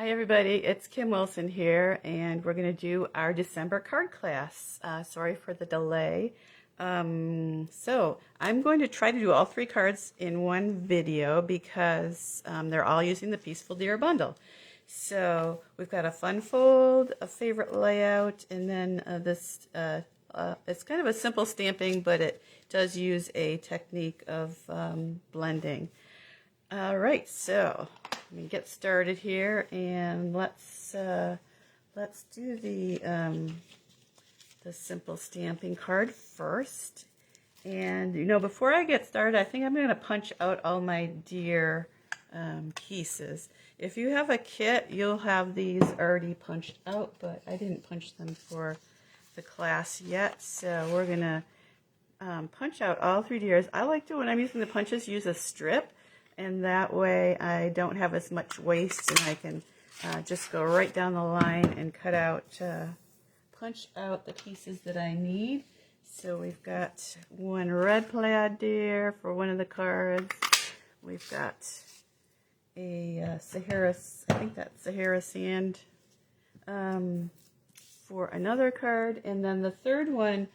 Hi everybody, it's Kim Wilson here, and we're going to do our December card class. Sorry for the delay. So I'm going to try to do all three cards in one video because they're all using the Peaceful Deer bundle. So we've got a fun fold, a favorite layout, and then it's kind of a simple stamping, but it does use a technique of blending. All right, so let me get started here, and let's do the simple stamping card first. And before I get started, I think I'm going to punch out all my deer pieces. If you have a kit, you'll have these already punched out, but I didn't punch them for the class yet, so we're going to punch out all three deers. I like to, when I'm using the punches, use a strip. And that way I don't have as much waste, and I can just go right down the line and cut out, punch out the pieces that I need. So we've got one red plaid deer for one of the cards. We've got a Sahara, I think that's Sahara sand for another card. And then the third one,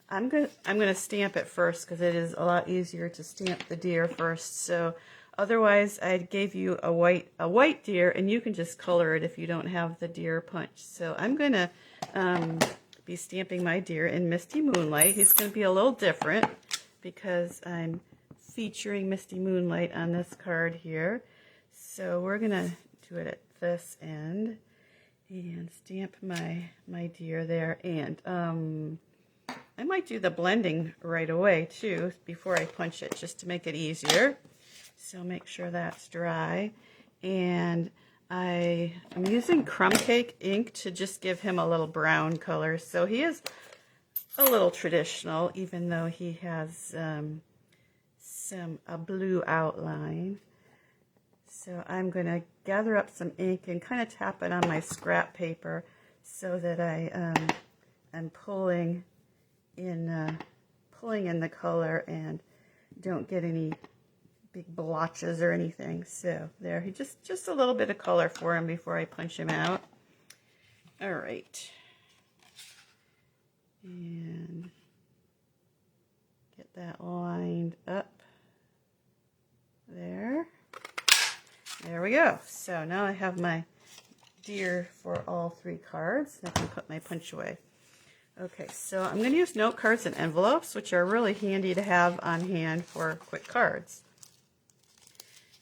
I'm gonna stamp it first because it is a lot easier to stamp the deer first. So otherwise, I gave you a white deer, and you can just color it if you don't have the deer punch. So I'm gonna be stamping my deer in Misty Moonlight. He's gonna be a little different because I'm featuring Misty Moonlight on this card here. So we're gonna do it at this end and stamp my deer there. And I might do the blending right away too before I punch it, just to make it easier. So make sure that's dry. And I'm using Crumb Cake ink to just give him a little brown color. So he is a little traditional, even though he has a blue outline. So I'm going to gather up some ink and kind of tap it on my scrap paper so that I am pulling in the color and don't get any big blotches or anything. So there, he just a little bit of color for him before I punch him out. All right, and get that lined up there. There we go. So now I have my deer for all three cards. I can put my punch away. Okay, so I'm going to use note cards and envelopes, which are really handy to have on hand for quick cards.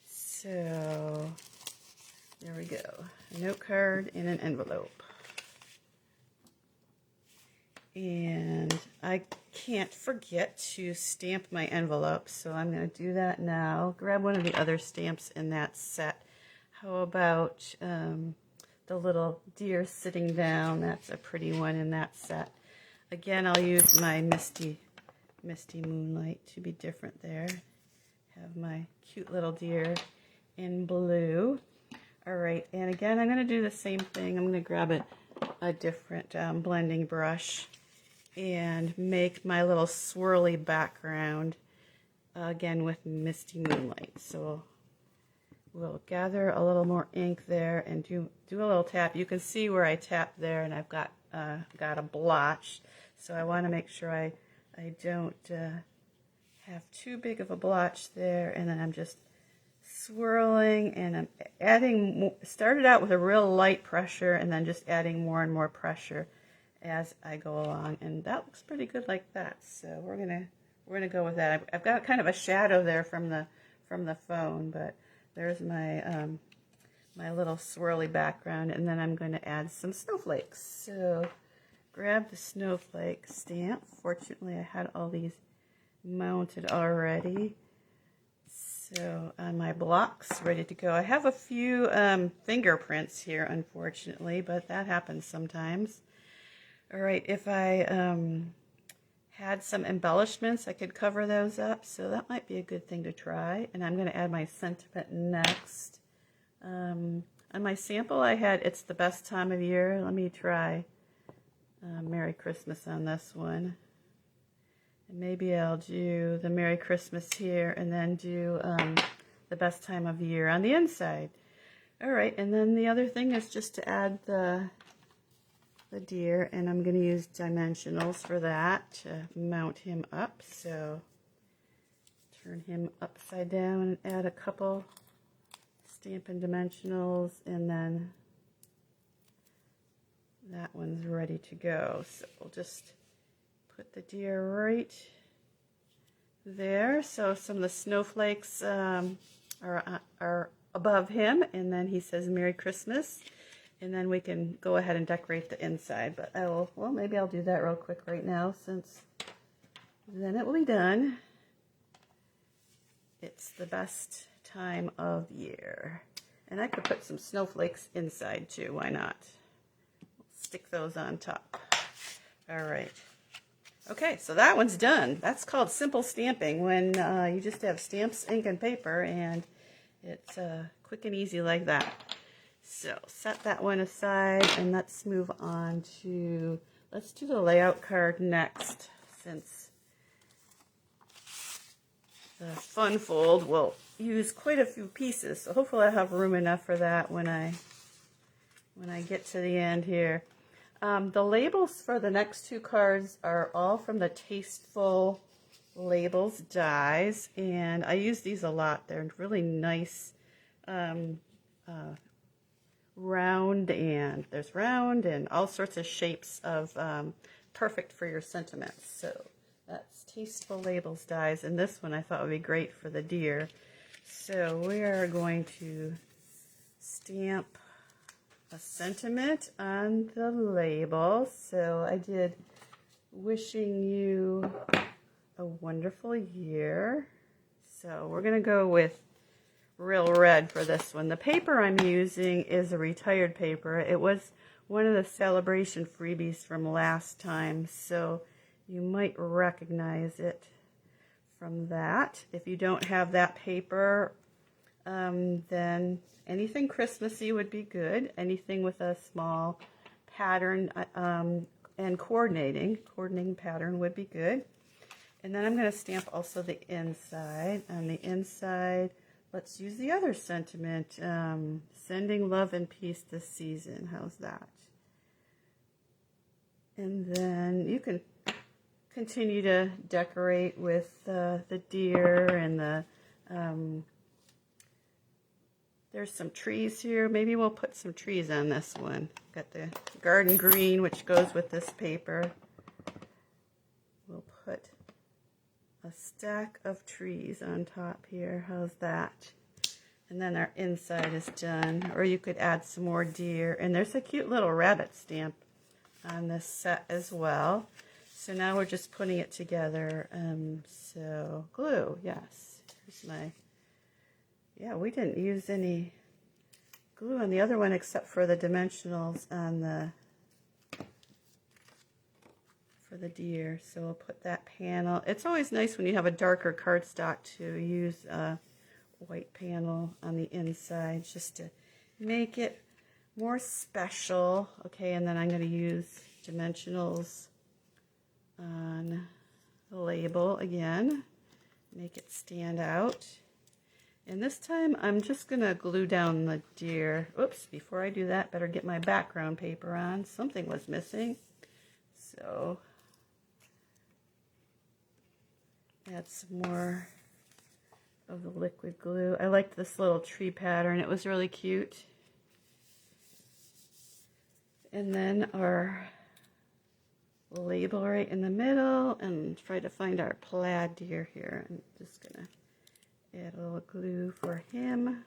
So there we go, a note card and an envelope. And I can't forget to stamp my envelope, so I'm going to do that now. Grab one of the other stamps in that set. How about the little deer sitting down? That's a pretty one in that set. Again, I'll use my Misty Moonlight to be different there. Have my cute little deer in blue. All right, and again, I'm going to do the same thing. I'm going to grab a different blending brush and make my little swirly background again with Misty Moonlight. So we'll gather a little more ink there and do a little tap. You can see where I tapped there, and I've got a blotch. So I want to make sure I don't have too big of a blotch there, and then I'm just swirling, and I'm adding, started out with a real light pressure and then just adding more and more pressure as I go along, and that looks pretty good like that. So we're gonna go with that. I've got kind of a shadow there from the phone, but there's my my little swirly background, and then I'm going to add some snowflakes. So grab the snowflake stamp. Fortunately, I had all these mounted already. So my blocks ready to go. I have a few fingerprints here, unfortunately, but that happens sometimes. All right, if I had some embellishments, I could cover those up, so that might be a good thing to try. And I'm going to add my sentiment next. On my sample, I had "It's the Best Time of Year." Let me try Merry Christmas on this one. And maybe I'll do the Merry Christmas here and then do the best time of year on the inside. All right, and then the other thing is just to add the deer, and I'm going to use dimensionals for that to mount him up. So turn him upside down and add a couple Stampin' Dimensionals, and then that one's ready to go. So we'll just put the deer right there. So some of the snowflakes are above him, and then he says Merry Christmas, and then we can go ahead and decorate the inside. But I will, well, maybe I'll do that real quick right now, since then it will be done. It's the best time of year. And I could put some snowflakes inside too, why not? Stick those on top. All right. Okay, so that one's done. That's called simple stamping, when you just have stamps, ink, and paper, and it's quick and easy like that. So set that one aside, and let's move on to, let's do the layout card next, since the fun fold will use quite a few pieces. So hopefully I have room enough for that when I get to the end here. The labels for the next two cards are all from the Tasteful Labels dies, and I use these a lot. They're really nice, round, and there's round and all sorts of shapes of perfect for your sentiments. So that's Tasteful Labels dies, and this one I thought would be great for the deer. So we are going to stamp a sentiment on the label. So I did wishing you a wonderful year. So we're going to go with real red for this one. The paper I'm using is a retired paper. It was one of the celebration freebies from last time, so you might recognize it from that. If you don't have that paper, then anything Christmassy would be good. Anything with a small pattern and coordinating pattern would be good. And then I'm going to stamp also the inside. On the inside, let's use the other sentiment, sending love and peace this season. How's that? And then you can continue to decorate with the deer and the there's some trees here. Maybe we'll put some trees on this one. Got the garden green, which goes with this paper. We'll put a stack of trees on top here. How's that? And then our inside is done. Or you could add some more deer. And there's a cute little rabbit stamp on this set as well. So now we're just putting it together. So glue, yes. Here's my... Yeah, we didn't use any glue on the other one except for the dimensionals on the for the deer. So we'll put that panel. It's always nice when you have a darker cardstock to use a white panel on the inside just to make it more special. Okay, and then I'm going to use dimensionals on the label again, make it stand out. And this time I'm just going to glue down the deer. Oops, before I do that, better get my background paper on. Something was missing. So add some more of the liquid glue. I liked this little tree pattern. It was really cute. And then our label right in the middle, and try to find our plaid deer here. I'm just going to add a little glue for him,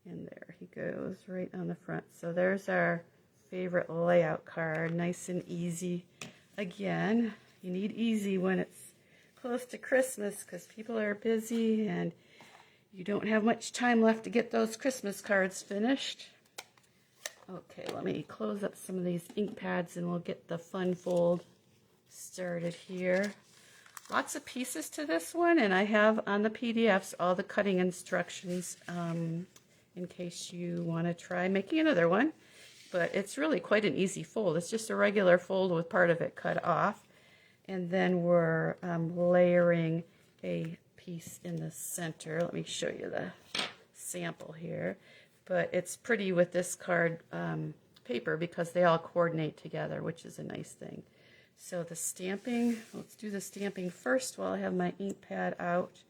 and there he goes right on the front. So there's our favorite layout card, nice and easy. Again, you need easy when it's close to Christmas because people are busy and you don't have much time left to get those Christmas cards finished. Okay, let me close up some of these ink pads and we'll get the fun fold started here. Lots of pieces to this one, and I have on the PDFs all the cutting instructions in case you want to try making another one. But it's really quite an easy fold. It's just a regular fold with part of it cut off. And then we're layering a piece in the center. Let me show you the sample here. but it's pretty with this card paper because they all coordinate together, which is a nice thing. So the stamping, let's do the stamping first while I have my ink pad out.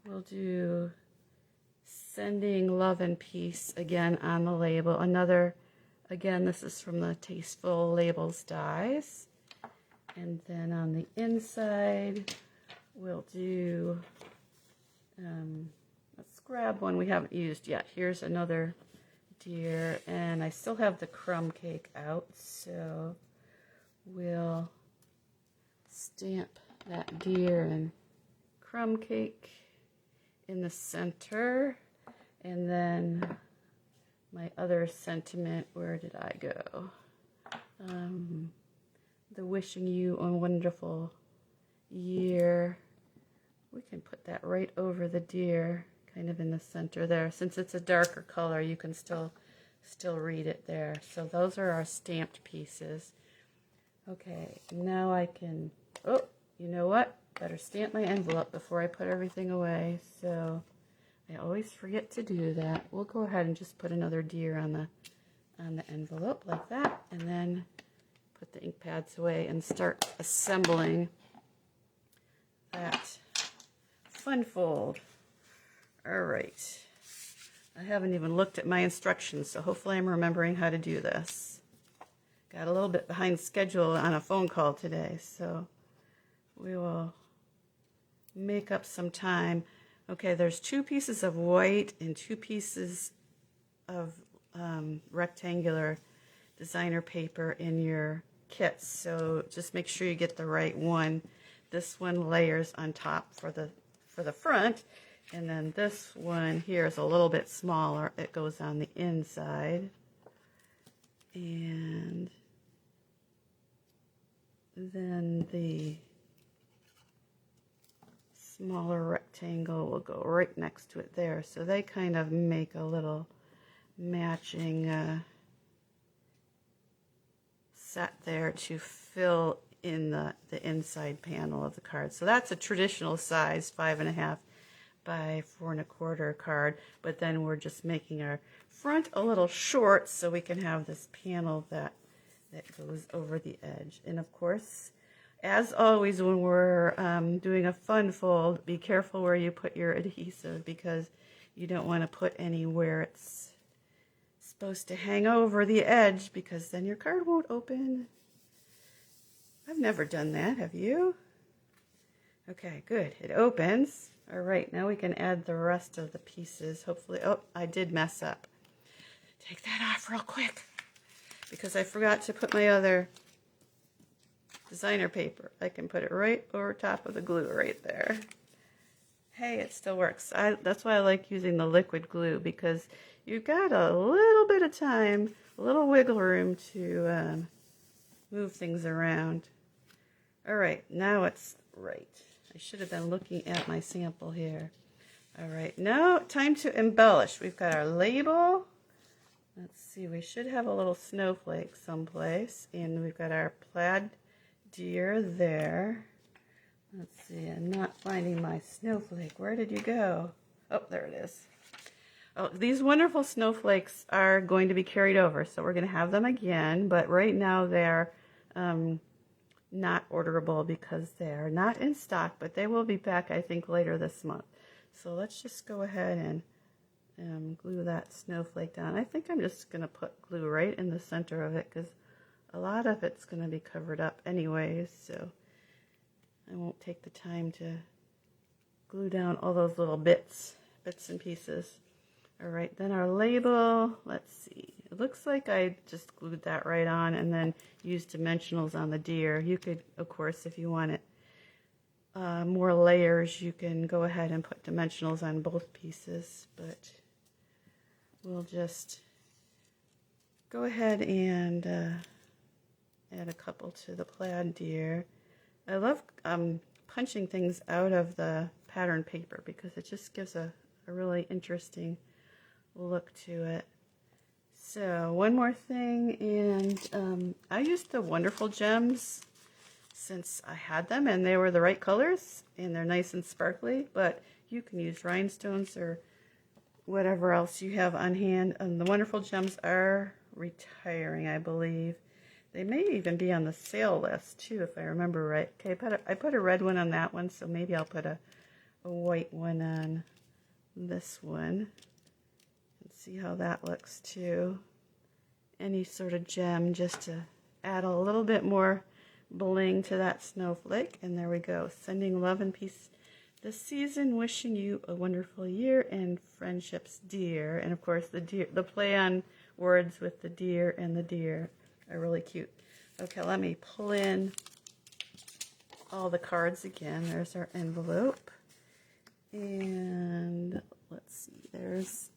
We'll do Sending Love and Peace again on the label. Again, this is from the Tasteful Labels dies. And then on the inside, we'll do, let's grab one we haven't used yet. Here's another deer, and I still have the crumb cake out, so we'll stamp that deer and crumb cake in the center. And then my other sentiment, where did I go? The wishing you a wonderful year. We can put that right over the deer, kind of in the center there. Since it's a darker color, you can still read it there. So those are our stamped pieces. Okay, now I can, oh, you know what? Better stamp my envelope before I put everything away. So I always forget to do that. We'll go ahead and just put another deer on the envelope like that, and then put the ink pads away and start assembling that fun fold. All right. I haven't even looked at my instructions, so hopefully I'm remembering how to do this. Got a little bit behind schedule on a phone call today, so we will make up some time. Okay, there's 2 pieces of white and 2 pieces of rectangular designer paper in your kits, so just make sure you get the right one. This one layers on top for the front, and then this one here is a little bit smaller. It goes on the inside, and then the smaller rectangle will go right next to it there. So they kind of make a little matching set there to fill in the inside panel of the card. So that's a traditional size 5.5 by 4 1/4 card, but then we're just making our front a little short so we can have this panel that goes over the edge. And of course, as always, when we're doing a fun fold, be careful where you put your adhesive, because you don't want to put anywhere it's supposed to hang over the edge, because then your card won't open. I've never done that, have you? Okay, good. It opens. All right, now we can add the rest of the pieces. Hopefully, oh, I did mess up. Take that off real quick, because I forgot to put my other designer paper. I can put it right over top of the glue right there. Hey, it still works. That's why I like using the liquid glue, because you've got a little bit of time, a little wiggle room to move things around. All right, now it's right. I should have been looking at my sample here. All right, now time to embellish. We've got our label. Let's see, we should have a little snowflake someplace, and we've got our plaid deer there. Let's see, I'm not finding my snowflake. Where did you go? Oh, there it is. Oh, these wonderful snowflakes are going to be carried over, so we're going to have them again, but right now they're not orderable because they're not in stock, but they will be back, I think, later this month. So let's just go ahead and glue that snowflake down. I think I'm just going to put glue right in the center of it, because a lot of it's going to be covered up anyways, so I won't take the time to glue down all those little bits and pieces. All right, then our label, let's see. It looks like I just glued that right on and then used dimensionals on the deer. You could, of course, if you want it more layers, you can go ahead and put dimensionals on both pieces, but we'll just go ahead and add a couple to the plaid deer. I love punching things out of the pattern paper because it just gives a really interesting look to it. So one more thing, and I used the Wonderful Gems since I had them and they were the right colors and they're nice and sparkly, but you can use rhinestones or whatever else you have on hand. And the Wonderful Gems are retiring, I believe. They may even be on the sale list too, if I remember right. Okay, I put a red one on that one, so maybe I'll put a white one on this one and see how that looks too. Any sort of gem just to add a little bit more bling to that snowflake. And there we go. Sending love and peace this season, wishing you a wonderful year and friendships dear. And of course the deer, the play on words with the deer and the deer are really cute. Okay, let me pull in all the cards again. There's our envelope. And let's see, there's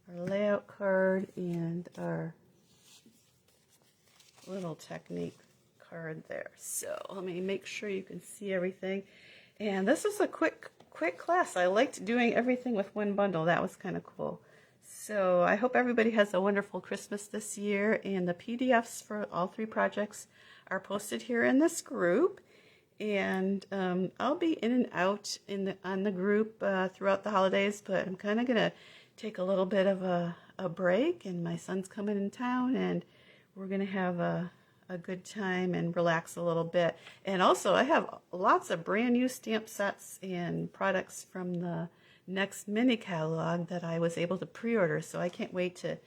our layout card and our little technique card there. So let me make sure you can see everything. And this is a quick class. I liked doing everything with one bundle. That was kind of cool. So I hope everybody has a wonderful Christmas this year, and the PDFs for all 3 projects are posted here in this group. And I'll be in and out on the group throughout the holidays, but I'm kind of going to take a little bit of a break, and my son's coming in town, and we're going to have a good time and relax a little bit. And also, I have lots of brand new stamp sets and products from the next mini catalog that I was able to pre-order, so I can't wait to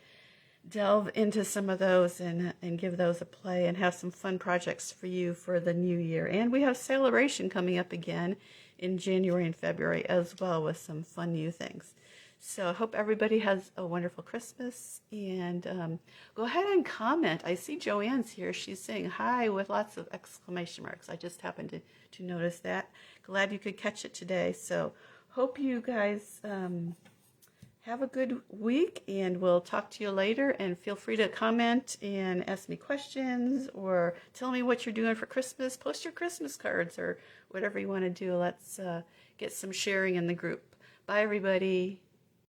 delve into some of those and give those a play and have some fun projects for you for the new year. And we have Celebration coming up again in January and February as well, with some fun new things. So I hope everybody has a wonderful Christmas, and go ahead and comment. I see Joanne's here. She's saying hi with lots of exclamation marks. I just happened to notice that. Glad you could catch it today. So hope you guys have a good week, and we'll talk to you later. And feel free to comment and ask me questions or tell me what you're doing for Christmas. Post your Christmas cards or whatever you want to do. Let's get some sharing in the group. Bye, everybody.